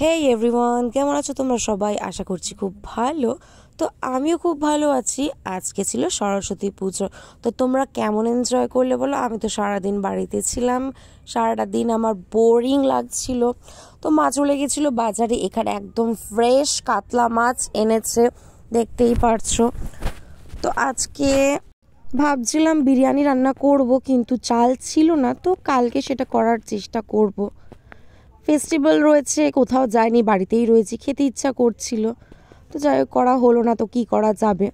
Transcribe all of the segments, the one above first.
হেই everyone, কেমন আছো তোমরা সবাই? আশা করছি খুব ভালো। তো আমিও খুব ভালো আছি। আজকে ছিল সরস্বতী পুজো। তো তোমরা কেমন এনজয় করলে বলো? আমি তো সারাদিন বাড়িতে ছিলাম, সারাটা দিন আমার বোরিং লাগছিল। তো মা চলে গেছিলো বাজারে, এখানে একদম ফ্রেশ কাতলা মাছ এনেছে, দেখতেই পারছো। তো আজকে ভাবছিলাম বিরিয়ানি রান্না করব, কিন্তু চাল ছিল না, তো কালকে সেটা করার চেষ্টা করব। ফেস্টিভ্যাল রয়েছে, কোথাও যায়নি, বাড়িতেই রয়েছি, খেতে ইচ্ছা করছিল, তো যাই হোক করা হলো না, তো কি করা যাবে।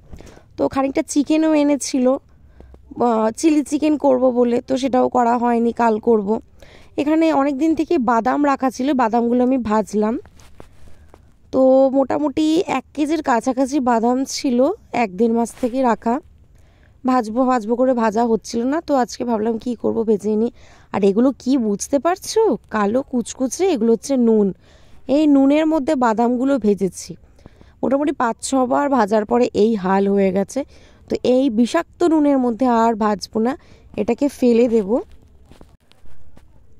তো খানিকটা চিকেনও এনেছিল, চিলি চিকেন করব বলে, তো সেটাও করা হয়নি, কাল করব। এখানে অনেক দিন থেকে বাদাম রাখা ছিল, বাদামগুলো আমি ভাজলাম। তো মোটামুটি 1 কেজির কাছাকাছি বাদাম ছিল, 1-1.5 মাস থেকে রাখা। ভাজবো ভাজবো করে ভাজা হচ্ছিল না, তো আজকে ভাবলাম কি করব, ভেজে নিই। আর এগুলো কি বুঝতে পারছো? কালো কুচকুচে, এগুলো হচ্ছে নুন। এই নুনের মধ্যে বাদামগুলো ভেজেছি, মোটামুটি 5-6 বার ভাজার পরে এই হাল হয়ে গেছে। তো এই বিষাক্ত নুনের মধ্যে আর ভাজবো না, এটাকে ফেলে দেব।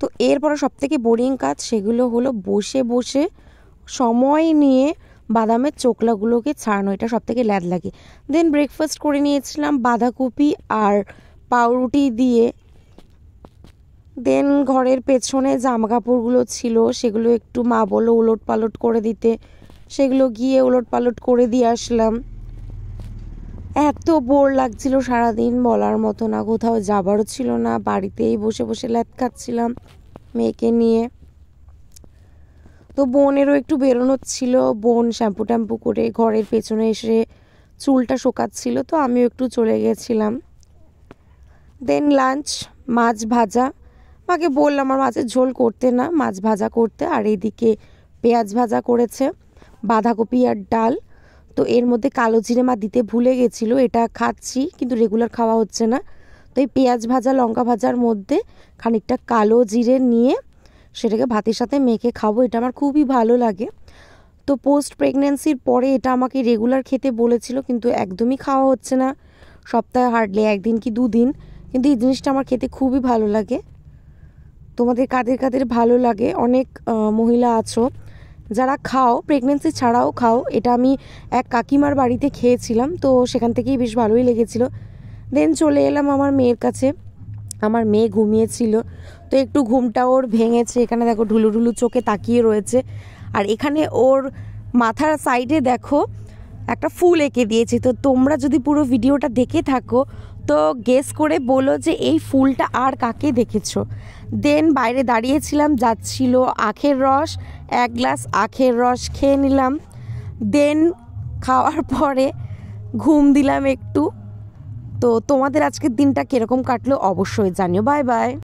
তো এরপরে সবথেকে বোরিং কাজ সেগুলো হলো বসে বসে সময় নিয়ে বাদামের চোকলাগুলোকে ছাড়ানো, এটা সব থেকে ল্যাদ লাগে। দেন ব্রেকফাস্ট করে নিয়েছিলাম বাঁধাকপি আর পাউরুটি দিয়ে। দেন ঘরের পেছনে জামা কাপড়গুলো ছিল, সেগুলো একটু মা বললো উলট পালট করে দিতে, সেগুলো গিয়ে উলট পালট করে দিয়ে আসলাম। এত বোর লাগছিল সারাদিন, বলার মতো না। কোথাও যাবারও ছিল না, বাড়িতেই বসে বসে ল্যাদ খাচ্ছিলাম মেয়েকে নিয়ে। তো বোনেরও একটু বেরোনোর ছিল, বোন শ্যাম্পু ট্যাম্পু করে ঘরের পেছনে এসে চুলটা শোকাচ্ছিল, তো আমিও একটু চলে গেছিলাম। দেন লাঞ্চ, মাছ ভাজা। মাকে বললাম আমার মাছের ঝোল করতে না, মাছ ভাজা করতে। আর এইদিকে পেঁয়াজ ভাজা করেছে, বাঁধাকপি আর ডাল। তো এর মধ্যে কালো জিরে মা দিতে ভুলে গেছিলো, এটা খাচ্ছি কিন্তু রেগুলার খাওয়া হচ্ছে না। তো এই পেঁয়াজ ভাজা লঙ্কা ভাজার মধ্যে খানিকটা কালো জিরে নিয়ে সেটাকে ভাতের সাথে মেখে খাবো, এটা আমার খুবই ভালো লাগে। তো পোস্ট প্রেগন্যান্সির পরে এটা আমাকে রেগুলার খেতে বলেছিল, কিন্তু একদমই খাওয়া হচ্ছে না, সপ্তাহে হার্ডলি 1 দিন কি 2 দিন। কিন্তু এই জিনিসটা আমার খেতে খুবই ভালো লাগে। তোমাদের কাদের কাদের ভালো লাগে? অনেক মহিলা আছো যারা খাও, প্রেগন্যান্সি ছাড়াও খাও। এটা আমি এক কাকিমার বাড়িতে খেয়েছিলাম, তো সেখান থেকেই বেশ ভালোই লেগেছিল। দেন চলে এলাম আমার মেয়ের কাছে। আমার মেয়ে ঘুমিয়েছিল, তো একটু ঘুমটা ওর ভেঙেছে। এখানে দেখো ঢুলু ঢুলু চোখে তাকিয়ে রয়েছে। আর এখানে ওর মাথার সাইডে দেখো একটা ফুল এঁকে দিয়েছি। তো তোমরা যদি পুরো ভিডিওটা দেখে থাকো তো গেস করে বলো যে এই ফুলটা আর কাকে দেখেছো। দেন বাইরে দাঁড়িয়েছিলাম, যাচ্ছিল আখের রস, 1 গ্লাস আখের রস খেয়ে নিলাম। দেন খাওয়ার পরে ঘুম দিলাম একটু। তো তোমাদের আজকের দিনটা কীরকম কাটলো অবশ্যই জানিও। Bye bye.